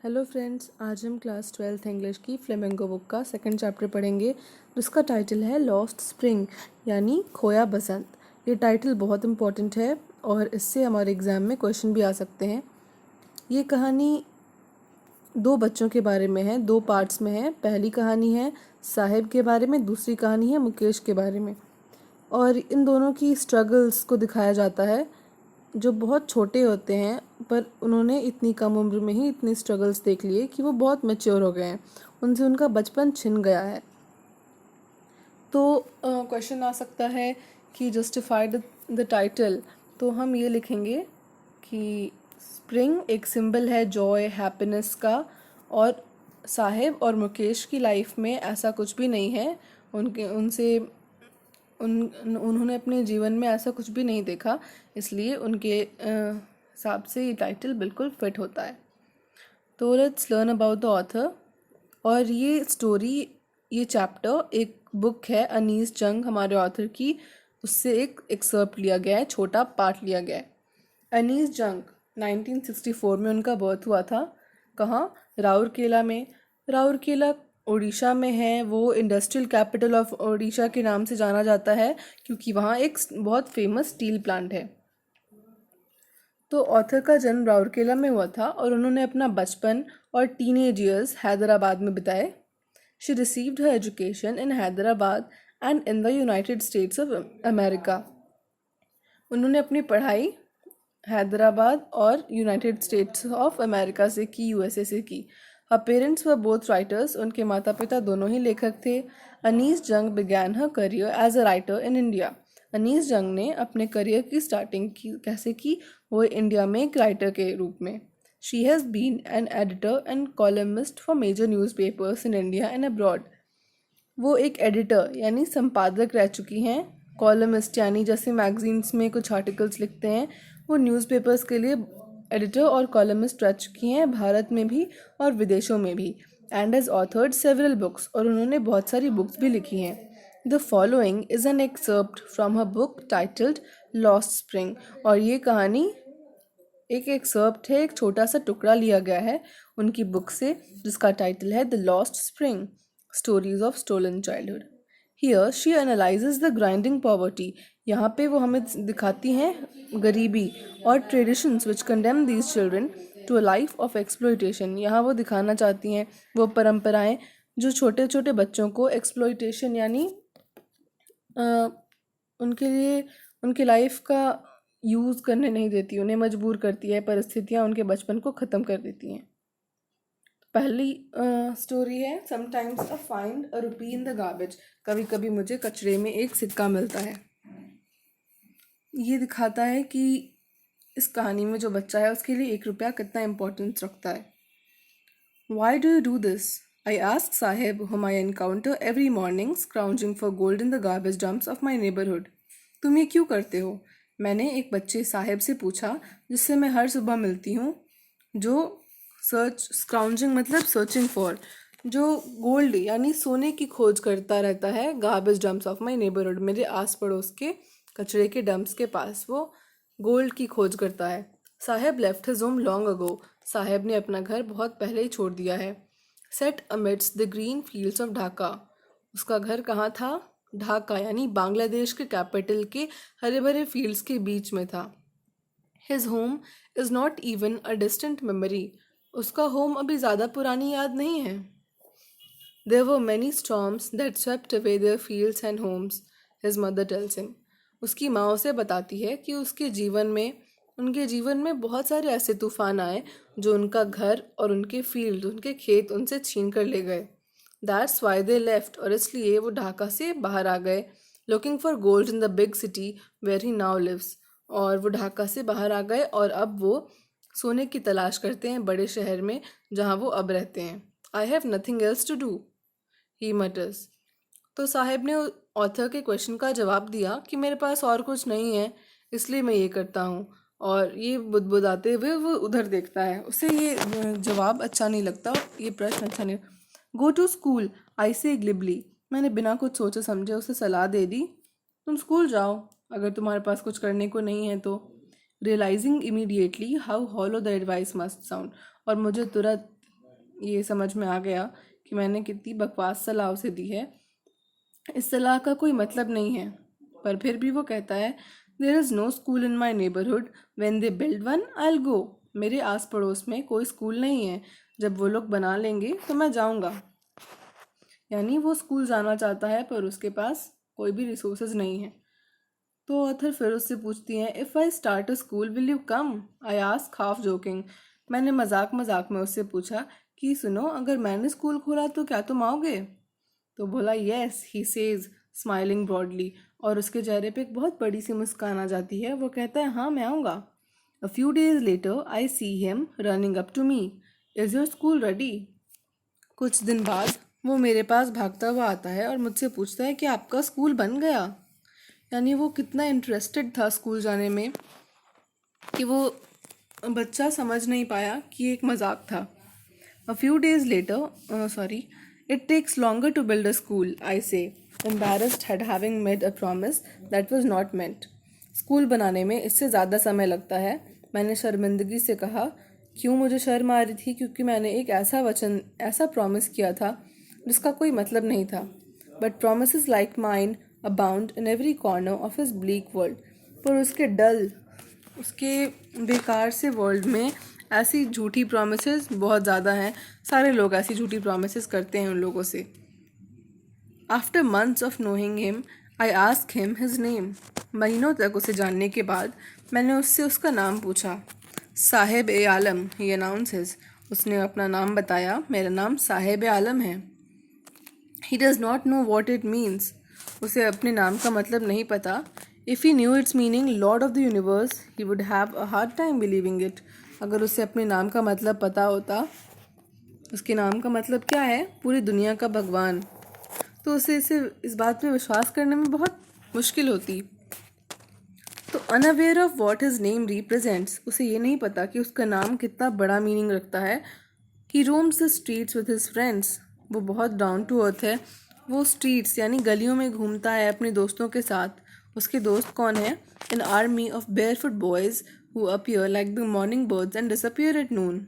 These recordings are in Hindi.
हेलो फ्रेंड्स, आज हम क्लास 12th इंग्लिश की फ्लेमिंगो बुक का सेकंड चैप्टर पढ़ेंगे जिसका टाइटल है लॉस्ट स्प्रिंग यानी खोया बसंत। ये टाइटल बहुत इम्पॉर्टेंट है और इससे हमारे एग्ज़ाम में क्वेश्चन भी आ सकते हैं। ये कहानी दो बच्चों के बारे में है, दो पार्ट्स में है। पहली कहानी है साहिब के बारे में, दूसरी कहानी है मुकेश के बारे में। और इन दोनों की स्ट्रगल्स को दिखाया जाता है जो बहुत छोटे होते हैं, पर उन्होंने इतनी कम उम्र में ही इतनी स्ट्रगल्स देख लिए कि वो बहुत मैच्योर हो गए हैं, उनसे उनका बचपन छिन गया है। तो क्वेश्चन आ सकता है कि जस्टिफाई द टाइटल। तो हम ये लिखेंगे कि स्प्रिंग एक सिंबल है जॉय हैप्पीनेस का, और साहिब और मुकेश की लाइफ में ऐसा कुछ भी नहीं है। उन्होंने अपने जीवन में ऐसा कुछ भी नहीं देखा, इसलिए उनके हिसाब से ये टाइटल बिल्कुल फिट होता है। तो let's learn about the author. और ये चैप्टर एक बुक है अनीस जंग हमारे ऑथर की, उससे एक एक्सर्प्ट लिया गया है, छोटा पार्ट लिया गया है। अनीस जंग 1964 में उनका बर्थ हुआ था। कहाँ? राउरकेला में। राउरकेला उड़ीसा में है। वो इंडस्ट्रियल कैपिटल ऑफ उड़ीसा के नाम से जाना जाता है क्योंकि वहाँ एक बहुत फेमस स्टील प्लांट है। तो ऑथर का जन्म राउरकेला में हुआ था और उन्होंने अपना बचपन और टीनेज ईयर्स हैदराबाद में बिताए। She received her education in Hyderabad and in the United states of America. उन्होंने अपनी पढ़ाई हैदराबाद और यूनाइटेड स्टेट्स ऑफ अमेरिका से की, यूएसए से की। Her parents were both writers, उनके माता पिता दोनों ही लेखक थे। Anees Jung began her career as a writer in India. Anees Jung ने अपने करियर की स्टार्टिंग कैसे की? वो इंडिया में एक राइटर के रूप में। She has been an editor and columnist for major newspapers in India and abroad. वो एक एडिटर यानी संपादक रह चुकी हैं। कॉलमिस्ट यानी जैसे मैगजीन्स में कुछ आर्टिकल्स लिखते हैं, वो न्यूज़पेपर्स के लिए एडिटर और कॉलमिस्ट रह चुकी हैं, भारत में भी और विदेशों में भी। And has authored several books, और उन्होंने बहुत सारी बुक्स भी लिखी हैं। The following is an excerpt from her book titled lost spring. और ये कहानी एक एक्सर्प्ट है, एक छोटा सा टुकड़ा लिया गया है उनकी बुक से जिसका टाइटल है the lost spring, stories of stolen childhood. Here she analyses the grinding poverty. यहाँ पे वो हमें दिखाती हैं गरीबी और traditions which condemn these children to a life of exploitation. यहाँ वो दिखाना चाहती हैं वो परंपराएं जो छोटे छोटे बच्चों को एक्सप्लॉयटेशन यानी उनके लिए उनकी लाइफ का यूज़ करने नहीं देती, उन्हें मजबूर करती है। परिस्थितियाँ उनके बचपन को ख़त्म कर देती हैं। पहली स्टोरी है sometimes a find a rupee in the garbage. कभी कभी मुझे कचरे में एक सिक्का मिलता है। ये दिखाता है कि इस कहानी में जो बच्चा है उसके लिए 1 रुपया कितना इम्पोर्टेंस रखता है। Why do you do this? I ask Saheb whom I encounter every morning scrounging for gold in the garbage dumps of my neighborhood. तुम ये क्यों करते हो? मैंने एक बच्चे साहेब से पूछा जिससे मैं हर सुबह मिलती हूँ, जो स्क्राउंजिंग मतलब सर्चिंग फॉर, जो गोल्ड यानी सोने की खोज करता रहता है। Garbage dumps of my neighbourhood, मेरे आस पड़ोस के कचरे के डंप्स के पास वो गोल्ड की खोज करता है। Saheb left his home long ago, Saheb ने अपना घर बहुत पहले ही छोड़ दिया है। Set amidst the green fields of Dhaka, उसका घर कहाँ था? ढाका यानी बांग्लादेश के कैपिटल के हरे भरे फील्ड्स के बीच में था। His home is not even a distant memory, उसका होम अभी ज़्यादा पुरानी याद नहीं है। There were many storms that swept away their fields and homes, his mother tells him. उसकी माँ उसे बताती है कि उनके जीवन में बहुत सारे ऐसे तूफान आए जो उनका घर और उनके फील्ड, उनके खेत उनसे छीन कर ले गए। दैट्स वाई दे लेफ्ट, और इसलिए वो ढाका से बाहर आ गए। Looking for gold in the big city where he now lives, और वो ढाका से बाहर आ गए और अब वो सोने की तलाश करते हैं बड़े शहर में जहाँ वो अब रहते हैं। I have nothing else to do, he mutters. तो साहेब ने ऑथर के क्वेश्चन का जवाब दिया कि मेरे पास और कुछ नहीं है, इसलिए मैं ये करता हूँ। और ये बुदबुदाते हुए वो उधर देखता है, उसे ये जवाब अच्छा नहीं लगता, ये प्रश्न अच्छा नहीं। गो टू स्कूल, आई से ग्लिबली, मैंने बिना कुछ सोचे समझे उसे सलाह दे दी, तुम स्कूल जाओ अगर तुम्हारे पास कुछ करने को नहीं है तो। Realising immediately how hollow the advice must sound, और मुझे तुरंत ये समझ में आ गया कि मैंने कितनी बकवास सलाह उसे दी है। इस सलाह का कोई मतलब नहीं है, पर फिर भी वो कहता है there is no school in my neighbourhood, when they build one I will go. मेरे आस पड़ोस में कोई स्कूल नहीं है, जब वो लोग बना लेंगे तो मैं जाऊंगा। यानी वो स्कूल जाना चाहता है पर उसके पास कोई भी रिसोर्सेज नहीं है। तो ऑथर फिर उससे पूछती हैं if I start a school will you come. I ask half joking. मैंने मजाक मजाक में उससे पूछा कि सुनो, अगर मैंने स्कूल खोला तो क्या तुम आओगे? तो बोला yes he says smiling broadly, और उसके चेहरे पे एक बहुत बड़ी सी मुस्कान आ जाती है। वो कहता है हाँ मैं आऊँगा। A few days later I see him running up to me, is your school ready? कुछ दिन बाद वो मेरे पास भागता हुआ आता है और मुझसे पूछता है कि आपका स्कूल बन गया। यानी वो कितना इंटरेस्टेड था स्कूल जाने में कि वो बच्चा समझ नहीं पाया कि एक मजाक था। A few days later sorry it takes longer to build a school, I say embarrassed at having made a promise that was not meant. School बनाने में इससे ज़्यादा समय लगता है, मैंने शर्मिंदगी से कहा। क्यों मुझे शर्म आ रही थी? क्योंकि मैंने एक ऐसा प्रॉमिस किया था जिसका कोई मतलब नहीं था। But promises like mine abound in every corner of his bleak world। पर उसके बेकार से वर्ल्ड में ऐसी झूठी promises बहुत ज़्यादा हैं। सारे लोग ऐसी झूठी promises करते हैं उन लोगों से। After months of knowing him, I asked him his name। महीनों तक उसे जानने के बाद मैंने उससे उसका नाम पूछा। साहेब ए आलम, he announces। उसने अपना नाम बताया, मेरा नाम साहेब ए आलम है। He does not know what it means। उसे अपने नाम का मतलब नहीं पता। If he knew its meaning, Lord of the Universe, he would have a hard time believing it। अगर उसे अपने नाम का मतलब पता होता, उसके नाम का मतलब क्या है? पूरी दुनिया का भगवान, तो उसे इस बात में विश्वास करने में बहुत मुश्किल होती। तो unaware of what his name represents, उसे ये नहीं पता कि उसका नाम कितना बड़ा मीनिंग रखता है। He roams the streets with his friends. वो बहुत डाउन टू अर्थ है। वो स्ट्रीट्स यानी गलियों में घूमता है अपने दोस्तों के साथ। उसके दोस्त कौन है? An army of barefoot boys who appear like the morning birds and disappear at noon.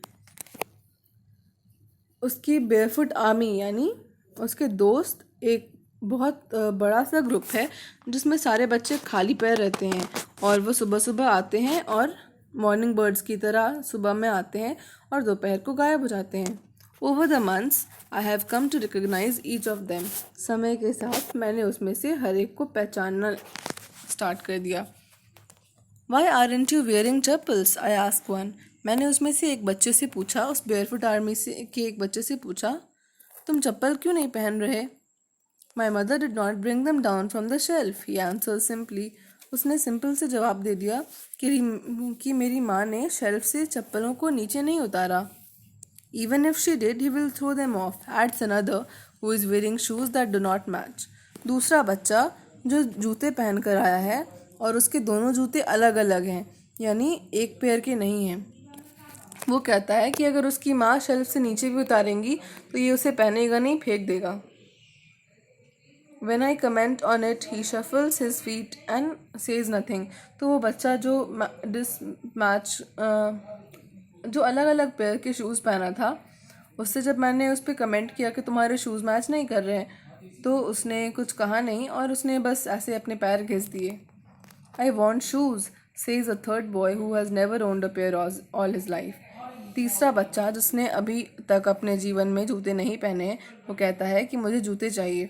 उसकी बेयरफुट आर्मी यानी उसके दोस्त एक बहुत बड़ा सा ग्रुप है जिसमें सारे बच्चे खाली पैर रहते हैं, और वो सुबह सुबह आते हैं और मॉर्निंग बर्ड्स की तरह सुबह में आते हैं और दोपहर को गायब हो जाते हैं। Over the months I have come to recognise each of them. समय के साथ मैंने उसमें से हर एक को पहचानना स्टार्ट कर दिया। Why aren't you wearing chappals? I ask one. मैंने उसमें से एक बच्चे से पूछा, उस बेयरफुट आर्मी से के एक बच्चे से पूछा, तुम चप्पल क्यों नहीं पहन रहे? My mother did not bring them down from the shelf, he answer simply. उसने सिंपल से जवाब दे दिया कि मेरी माँ ने शेल्फ से चप्पलों को नीचे नहीं उतारा। Even if she did, he will throw them off, adds another who is wearing shoes that do not match। दूसरा बच्चा जो जूते पहन कर आया है और उसके दोनों जूते अलग अलग हैं, यानी एक पेयर के नहीं हैं। वो कहता है कि अगर उसकी माँ शेल्फ से नीचे भी उतारेंगी तो ये उसे पहनेगा नहीं, फेंक देगा। When I comment on it, he shuffles his feet and says nothing। तो वो बच्चा जो अलग अलग पेयर के शूज़ पहना था, उससे जब मैंने उस पर कमेंट किया कि तुम्हारे शूज़ मैच नहीं कर रहे हैं, तो उसने कुछ कहा नहीं और उसने बस ऐसे अपने पैर घिस दिए। I want shoes, says a third boy who has never owned a pair all his life. तीसरा बच्चा जिसने अभी तक अपने जीवन में जूते नहीं पहने, वो कहता है कि मुझे जूते चाहिए।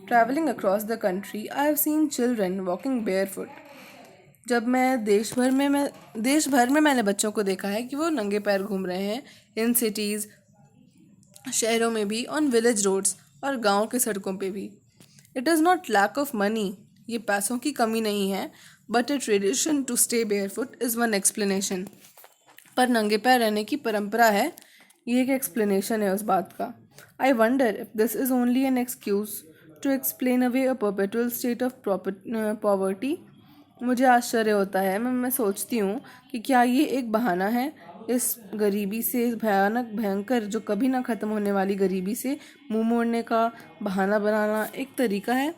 Travelling across the country I have seen children walking barefoot. जब मैं देश भर में मैंने बच्चों को देखा है कि वो नंगे पैर घूम रहे हैं, इन सिटीज़, शहरों में भी, ऑन विलेज रोड्स, और गांव के सड़कों पे भी। It is not lack of money, ये पैसों की कमी नहीं है, but a tradition to stay barefoot is one explanation. पर नंगे पैर रहने की परंपरा है, ये एक एक्सप्लेनेशन है उस बात का। I wonder if this is only an excuse to explain away a perpetual state of poverty. मुझे आश्चर्य होता है, मैं सोचती हूँ कि क्या ये एक बहाना है इस गरीबी से, इस भयंकर जो कभी ना ख़त्म होने वाली गरीबी से मुंह मोड़ने का बहाना बनाना एक तरीका है।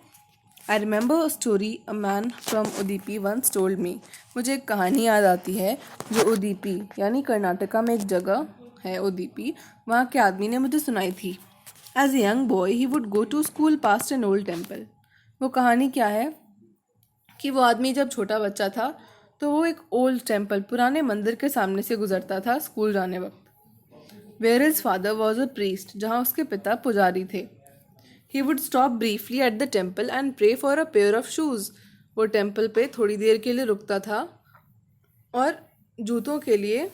I remember a story a man from Udupi once told me. मुझे एक कहानी याद आती है जो उदीपी यानी कर्नाटका में एक जगह है ओदीपी वहाँ के आदमी ने मुझे सुनाई थी। As a young boy he would go to school past an old temple. वो कहानी क्या है कि वो आदमी जब छोटा बच्चा था तो वो एक ओल्ड टेम्पल पुराने मंदिर के सामने से गुजरता था स्कूल जाने वक्त। Where his father was a priest, जहाँ उसके पिता पुजारी थे। He would stop briefly at the temple and pray for a pair of shoes. वो टेम्पल पे थोड़ी देर के लिए रुकता था और जूतों के लिए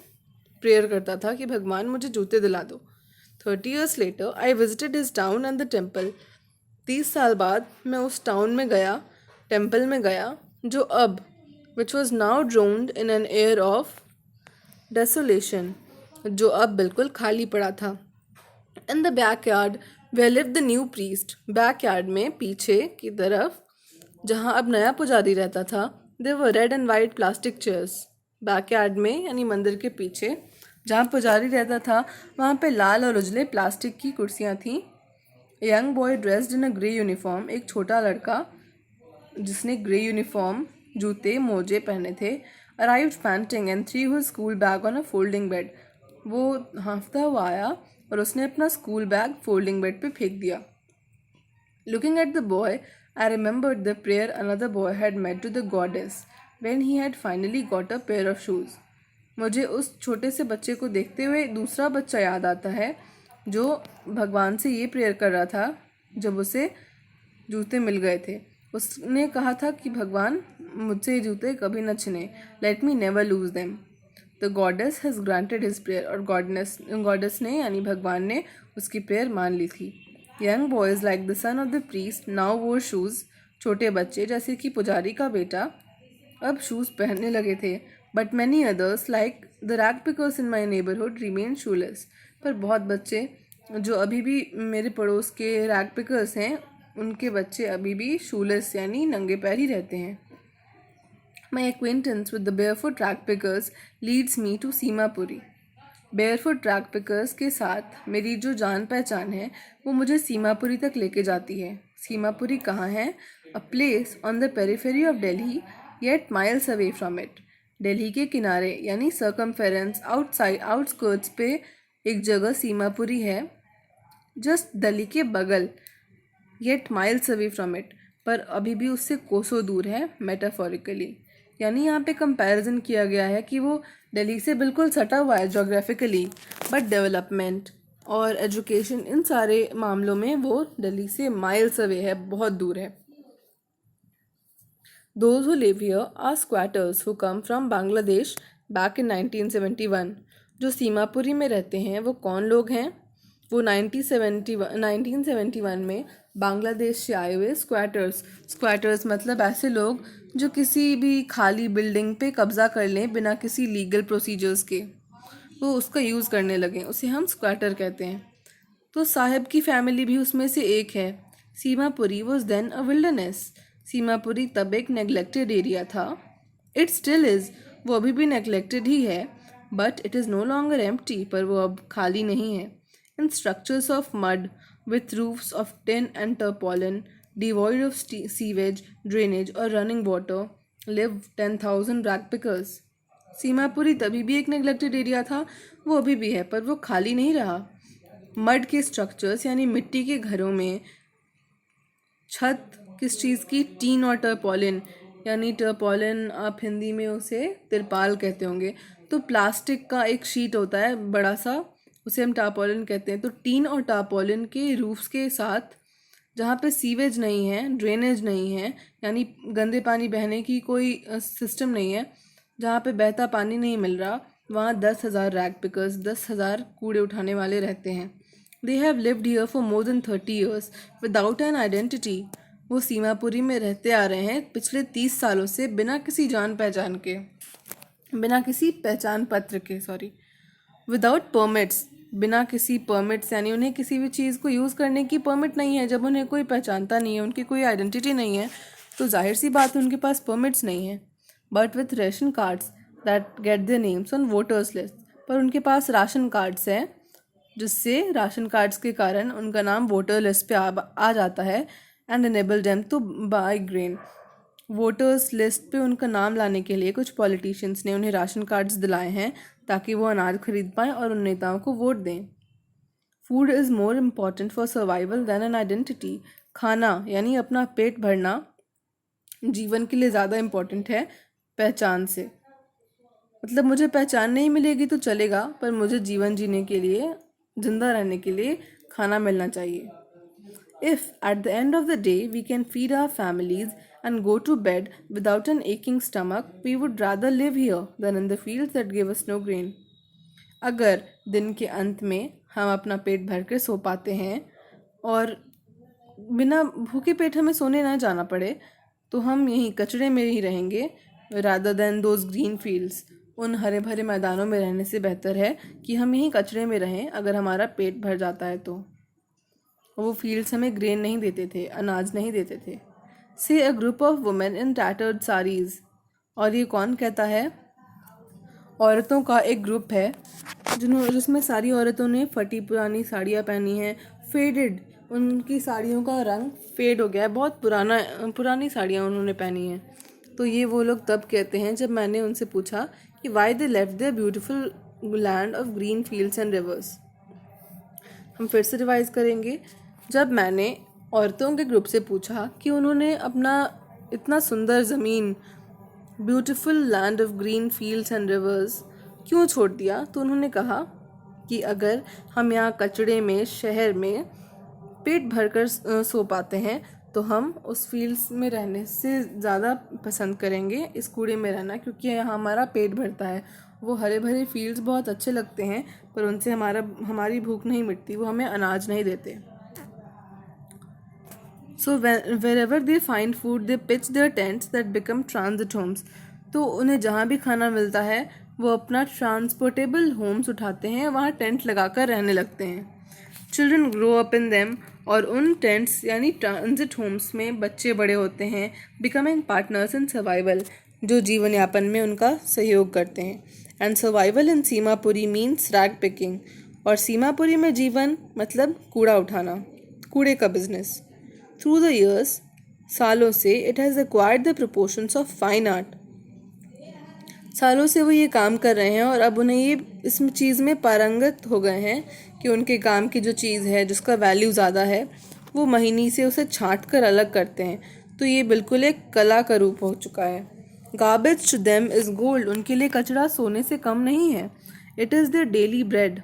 प्रेयर करता था कि भगवान मुझे जूते दिला दो। 30 years later I visited his town and the temple. 30 साल बाद मैं उस टाउन में गया, टेम्पल में गया, जो अब which was now drowned in an air of desolation, जो अब बिल्कुल खाली पड़ा था। In the back yard where lived the new priest. Back yard में पीछे की तरफ जहाँ अब नया पुजारी रहता था, there were red and white plastic chairs. Back yard में यानी मंदिर के पीछे जहाँ पुजारी रहता था वहाँ पे लाल और उजले प्लास्टिक की कुर्सियाँ थीं। Young boy dressed in a grey uniform, एक छोटा लड़का जिसने ग्रे यूनिफॉर्म, जूते, मोजे पहने थे, arrived painting and three his school bag on a folding bed. वो हाँफता हुआ आया और उसने अपना स्कूल बैग फोल्डिंग बेड पे फेंक दिया। Looking at the boy I remembered the prayer another boy had made to the goddess when he had finally got a pair of shoes. मुझे उस छोटे से बच्चे को देखते हुए दूसरा बच्चा याद आता है जो भगवान से ये प्रेयर कर रहा था जब उसे जूते मिल गए थे। उसने कहा था कि भगवान मुझसे ये जूते कभी न छिने, let me never lose them. The goddess has granted his prayer, और गॉडेस ने यानी भगवान ने उसकी प्रेयर मान ली थी। Young boys like the son of the priest now wore shoes. छोटे बच्चे जैसे कि पुजारी का बेटा अब शूज़ पहनने लगे थे। But many others like the rag pickers in my neighbourhood remain shoelace. पर बहुत बच्चे जो अभी भी मेरे पड़ोस के रैग पिकर्स हैं, उनके बच्चे अभी भी शूलेस यानी नंगे पैर ही रहते हैं। My acquaintance with the barefoot rag pickers leads me to Seemapuri. Barefoot rag pickers के साथ मेरी जो जान पहचान है वो मुझे सीमापुरी तक लेके जाती है। सीमापुरी कहाँ है? A place on the periphery of Delhi yet miles away from it. Delhi के किनारे यानी सर्कमफेरेंस आउटसाइड आउटस्कर्ट्स पे एक जगह सीमापुरी है, जस्ट दिल्ली के बगल, yet miles away from it, पर अभी भी उससे कोसों दूर है मेटाफोरिकली। यानी यहाँ पे कंपैरिजन किया गया है कि वो दिल्ली से बिल्कुल सटा हुआ है जोग्राफिकली, बट डेवलपमेंट और एजुकेशन इन सारे मामलों में वो दिल्ली से माइल्स अवे है, बहुत दूर है। Those who live here are squatters who come from Bangladesh back in 1971. जो सीमापुरी में रहते हैं वो कौन लोग हैं? वो 1971 में बांग्लादेश से आए हुए स्क्वाटर्स मतलब ऐसे लोग जो किसी भी खाली बिल्डिंग पे कब्ज़ा कर लें बिना किसी लीगल प्रोसीजर्स के, वो उसका यूज़ करने लगे, उसे हम स्क्वाटर कहते हैं। तो साहिब की फैमिली भी उसमें से एक है। Seemapuri was then a wilderness. Seemapuri तब एक नेग्लेक्टेड एरिया था। इट स्टिल इज़, वो अभी भी नेग्लेक्टेड ही है, but it is no longer empty, पर वो अब खाली नहीं है। In structures of mud with roofs of tin and tarpaulin devoid of sewage, drainage और running water live 10,000 rag pickers. Seemapuri तभी भी एक नेग्लेक्टेड एरिया था, वो अभी भी है, पर वो खाली नहीं रहा। मड के स्ट्रक्चर्स यानी मिट्टी के घरों में छत किस चीज़ की? टीन और टर्पोलिन, यानी टर्पोलिन आप हिंदी में उसे तिरपाल कहते होंगे। तो प्लास्टिक का एक शीट होता है बड़ा सा, उसे हम टार्पोलिन कहते हैं। तो टीन और टार्पोलिन के रूफ्स के साथ जहाँ पे सीवेज नहीं है, ड्रेनेज नहीं है, यानी गंदे पानी बहने की कोई सिस्टम नहीं है, जहाँ पे बहता पानी नहीं मिल रहा, वहाँ 10,000 रैग पिकर्स, 10,000 कूड़े उठाने वाले रहते हैं। They have lived here for more than 30 years without an identity. वो सीमापुरी में रहते आ रहे हैं पिछले 30 सालों से बिना किसी जान पहचान के, बिना किसी पहचान पत्र के, विदाउट परमिट्स, बिना किसी परमिट्स, यानी उन्हें किसी भी चीज़ को यूज़ करने की परमिट नहीं है। जब उन्हें कोई पहचानता नहीं है, उनकी कोई आइडेंटिटी नहीं है, तो जाहिर सी बात है उनके पास परमिट्स नहीं है। But with ration cards that get their names on voters list, पर उनके पास राशन कार्ड्स हैं जिससे राशन कार्ड्स के कारण उनका नाम वोटर लिस्ट पे आ जाता है, and enable them to buy grain. Voters list पे उनका नाम लाने के लिए कुछ पॉलिटिशियंस ने उन्हें राशन कार्ड्स दिलाए हैं ताकि वो अनाज खरीद पाएँ और उन नेताओं को वोट दें। Food is more important for survival than an identity. खाना यानी अपना पेट भरना जीवन के लिए ज़्यादा इम्पॉर्टेंट है पहचान से। मतलब मुझे पहचान नहीं मिलेगी तो चलेगा, पर मुझे जीवन जीने के लिए, जिंदा रहने के लिए खाना मिलना चाहिए। If at the end of the day we can feed our families and go to bed without an aching stomach, we would rather live here than in the fields that give us no grain. अगर दिन के अंत में हम अपना पेट भर कर सो पाते हैं और बिना भूखे पेट हमें सोने ना जाना पड़े, तो हम यहीं कचरे में ही रहेंगे rather than those green fields. उन हरे भरे मैदानों में रहने से बेहतर है कि हम यहीं कचरे में रहें अगर हमारा पेट भर जाता है तो। वो फील्ड्स हमें ग्रेन नहीं देते थे, अनाज नहीं देते थे। से a group of women in tattered saris. और ये कौन कहता है? औरतों का एक ग्रुप है जिसमें सारी औरतों ने फटी पुरानी साड़ियाँ पहनी हैं। फेडेड, उनकी साड़ियों का रंग फेड हो गया है, बहुत पुरानी साड़ियाँ उन्होंने पहनी हैं। तो ये वो लोग तब कहते हैं जब मैंने उनसे पूछा कि why they left their beautiful land of green fields and rivers. हम फिर से रिवाइज करेंगे। जब मैंने औरतों के ग्रुप से पूछा कि उन्होंने अपना इतना सुंदर ज़मीन, beautiful land of green fields and reverse क्यों छोड़ दिया, तो उन्होंने कहा कि अगर हम यहाँ कचड़े में, शहर में पेट भरकर सो पाते हैं तो हम उस फील्ड्स में रहने से ज़्यादा पसंद करेंगे इस कूड़े में रहना, क्योंकि यहाँ हमारा पेट भरता है। वो हरे भरे फील्ड्स बहुत अच्छे लगते हैं पर उनसे हमारी भूख नहीं मिटती, वो हमें अनाज नहीं देते। So wherever they find food, they pitch their tents that become transit homes. तो उन्हें जहाँ भी खाना मिलता है वो अपना ट्रांसपोर्टेबल होम्स उठाते हैं, वहाँ टेंट लगाकर रहने लगते हैं। Children grow up in them, और उन टेंट्स यानी ट्रांजिट होम्स में बच्चे बड़े होते हैं, बिकमिंग पार्टनर्स इन सर्वाइवल, जो जीवन यापन में उनका सहयोग करते हैं। And survival in Seemapuri means rag picking, और सीमापुरी में जीवन मतलब कूड़ा उठाना, कूड़े का बिजनेस। थ्रू द ईयर्स, सालों से, it has acquired the proportions of fine art, सालों से वो ये काम कर रहे हैं और अब उन्हें ये इस चीज़ में पारंगत हो गए हैं कि उनके काम की जो चीज़ है, जिसका वैल्यू ज़्यादा है, वो महीनी से उसे छांट कर अलग करते हैं। तो ये बिल्कुल एक कला का रूप हो चुका है। Garbage to them is gold, उनके लिए कचरा सोने से कम नहीं है। It is their daily bread,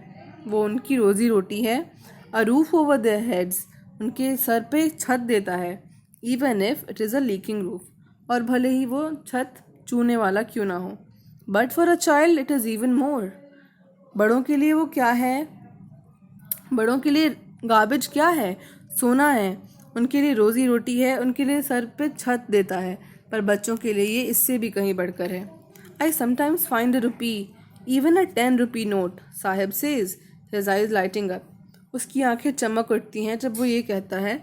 वो उनकी रोज़ी रोटी है। A roof over their heads, उनके सर पे छत देता है। Even if it is a leaking roof, और भले ही वो छत चूने वाला क्यों ना हो। But for a child it is even more, बड़ों के लिए वो क्या है? बड़ों के लिए गार्बेज क्या है? सोना है। उनके लिए रोज़ी रोटी है, उनके लिए सर पे छत देता है। पर बच्चों के लिए ये इससे भी कहीं बढ़कर है। I sometimes find a rupee, even a 10 rupee note, Sahib says, his eyes lighting up. उसकी आंखें चमक उठती हैं जब वो ये कहता है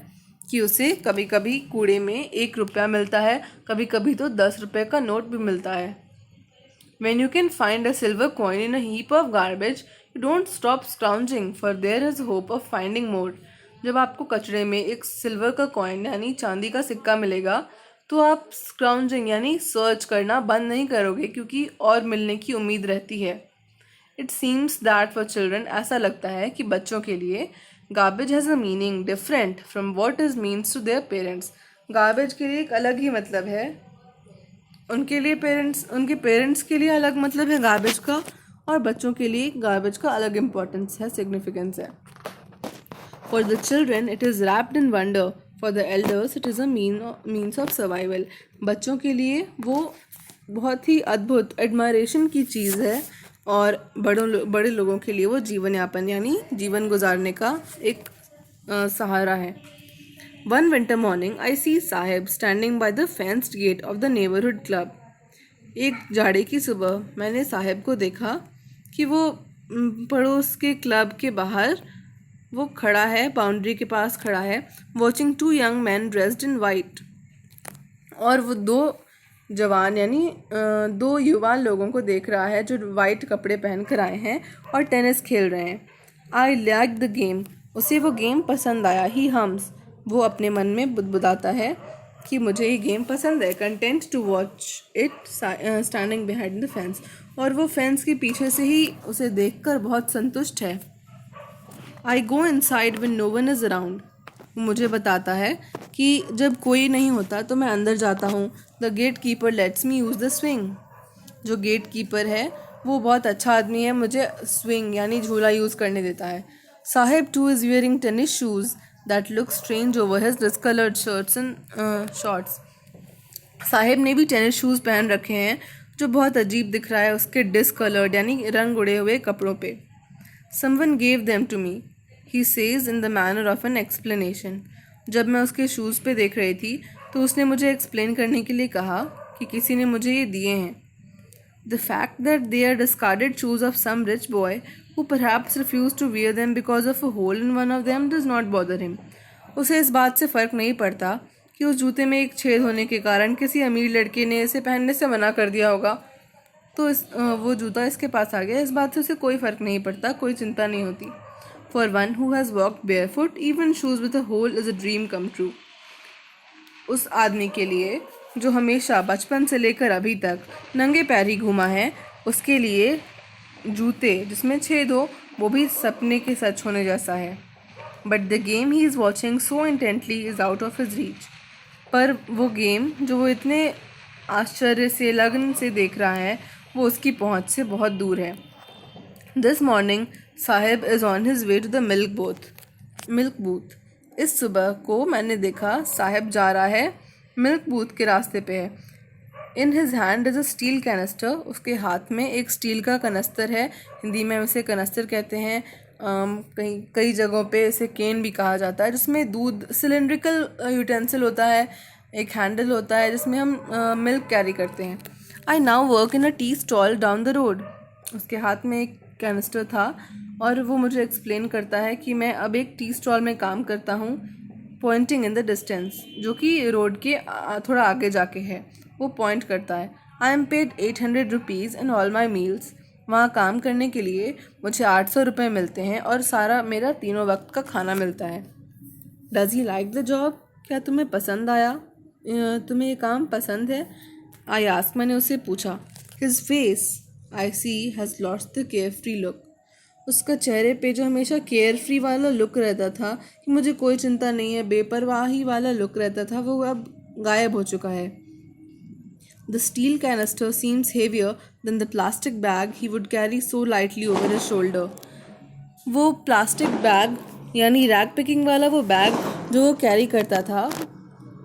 कि उसे कभी कभी कूड़े में 1 रुपया मिलता है, कभी कभी तो 10 रुपये का नोट भी मिलता है। When you can find a silver coin in a heap of garbage, you don't stop scrounging, for there is hope of finding more. जब आपको कचरे में एक सिल्वर का कॉइन यानी चांदी का सिक्का मिलेगा तो आप स्क्राउंजिंग यानी सर्च करना बंद नहीं करोगे, क्योंकि और मिलने की उम्मीद रहती है। It seems that for children, ऐसा लगता है कि बच्चों के लिए garbage has a meaning different from what is means to their parents. Garbage के लिए एक अलग ही मतलब है, उनके पेरेंट्स के लिए अलग मतलब है गार्बेज का, और बच्चों के लिए गार्बेज का अलग इम्पोर्टेंस है, सिग्निफिकेंस है। For the children it is wrapped in wonder, for the elders it is a means of survival. बच्चों के लिए वो बहुत ही अद्भुत एडमायरेशन की चीज़ है, और बड़े लोगों के लिए वो जीवन यापन यानी जीवन गुजारने का एक सहारा है। One winter morning, I see Saheb standing by the fenced gate of the neighborhood club. एक जाड़े की सुबह मैंने साहेब को देखा कि वो पड़ोस के क्लब के बाहर वो खड़ा है, बाउंड्री के पास खड़ा है, watching 2 young men dressed in white. और वो 2 जवान यानी 2 युवा लोगों को देख रहा है जो वाइट कपड़े पहन कर आए हैं और टेनिस खेल रहे हैं। I liked the game, उसे वो गेम पसंद आया। He hums, वो अपने मन में बुदबुदाता है। कि मुझे ये गेम पसंद है, content to watch it standing behind the fence, और वो फेंस के पीछे से ही उसे देखकर बहुत संतुष्ट है। I go inside when no one is around, मुझे बताता है कि जब कोई नहीं होता तो मैं अंदर जाता हूँ। The gatekeeper lets me use the swing, जो गेट कीपर है वो बहुत अच्छा आदमी है, मुझे स्विंग यानी झूला यूज़ करने देता है। Sahib two is wearing tennis shoes that look strange over his discoloured shirts and shorts, Sahib ने भी टेनिस शूज़ पहन रखे हैं जो बहुत अजीब दिख रहा है उसके डिस्कलर्ड यानी रंग उड़े हुए कपड़ों पे। Someone gave them to me, he says in the manner of an explanation, जब मैं उसके शूज़ पे देख रही थी तो उसने मुझे एक्सप्लेन करने के लिए कहा कि किसी ने मुझे ये दिए हैं। The fact that they are discarded shoes of some rich boy who perhaps refused to wear them because of a hole in one of them does not bother him. उसे इस बात से फ़र्क नहीं पड़ता कि उस जूते में एक छेद होने के कारण किसी अमीर लड़के ने इसे पहनने से मना कर दिया होगा, तो वो जूता इसके पास आ गया। इस बात से उसे कोई फ़र्क नहीं पड़ता, कोई चिंता नहीं होती। For one who has walked barefoot, even shoes with a hole is a dream come true. उस आदमी के लिए जो हमेशा बचपन से लेकर अभी तक नंगे पैर ही घूमा है, उसके लिए जूते जिसमें छेद हो वो भी सपने के सच होने जैसा है। But the game he is watching so intently is out of his reach, पर वो गेम जो वो इतने आश्चर्य से लगन से देख रहा है वो उसकी पहुंच से बहुत दूर है। This morning Sahib is on his way to the milk booth, इस सुबह को मैंने देखा साहिब जा रहा है मिल्क बूथ के रास्ते पे है। In his hand is a steel canister, उसके हाथ में एक स्टील का कनस्तर है, हिंदी में उसे कनस्तर कहते हैं, कई जगहों पे इसे केन भी कहा जाता है, जिसमें दूध सिलेंड्रिकल यूटेंसिल होता है, एक हैंडल होता है जिसमें हम मिल्क कैरी करते हैं। I now work in a tea stall down the road, उसके हाथ में एक कैनिस्टर था और वो मुझे एक्सप्लेन करता है कि मैं अब एक टी स्टॉल में काम करता हूँ, पॉइंटिंग इन द डिस्टेंस, जो कि रोड के थोड़ा आगे जाके है, वो पॉइंट करता है। I am paid 800 rupees in all my meals, वहाँ काम करने के लिए मुझे 800 रुपये मिलते हैं और सारा मेरा तीनों वक्त का खाना मिलता है। Does he like the job, क्या तुम्हें पसंद आया, तुम्हें ये काम पसंद है? आई आस्क, मैंने उससे पूछा। His face I see has lost the carefree look, उसका चेहरे पे जो हमेशा केयर फ्री वाला लुक रहता था कि मुझे कोई चिंता नहीं है, बेपरवाही वाला लुक रहता था, वो अब गायब हो चुका है। The steel canister seems heavier than the plastic bag he would carry so lightly over his shoulder, वो प्लास्टिक बैग यानी रैग पिकिंग वाला वो बैग जो वो कैरी करता था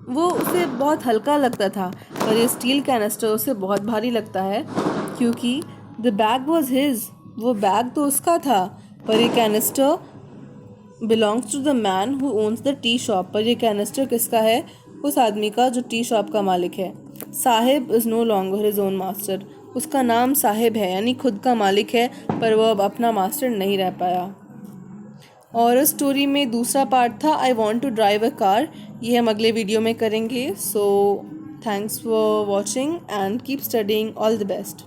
वो उसे बहुत हल्का लगता था, पर ये स्टील कैनिस्टर उसे बहुत भारी लगता है क्योंकि द बैग वॉज हिज, वो बैग तो उसका था, पर ये canister belongs to the man who owns the tea shop, पर ये कैनिस्टर किसका है? उस आदमी का जो टी शॉप का मालिक है। Sahib is no longer his own master, उसका नाम साहिब है यानी खुद का मालिक है, पर वो अब अपना मास्टर नहीं रह पाया। और इस स्टोरी में दूसरा पार्ट था I want to drive a car, ये हम अगले वीडियो में करेंगे। So thanks for watching and keep studying, all the best.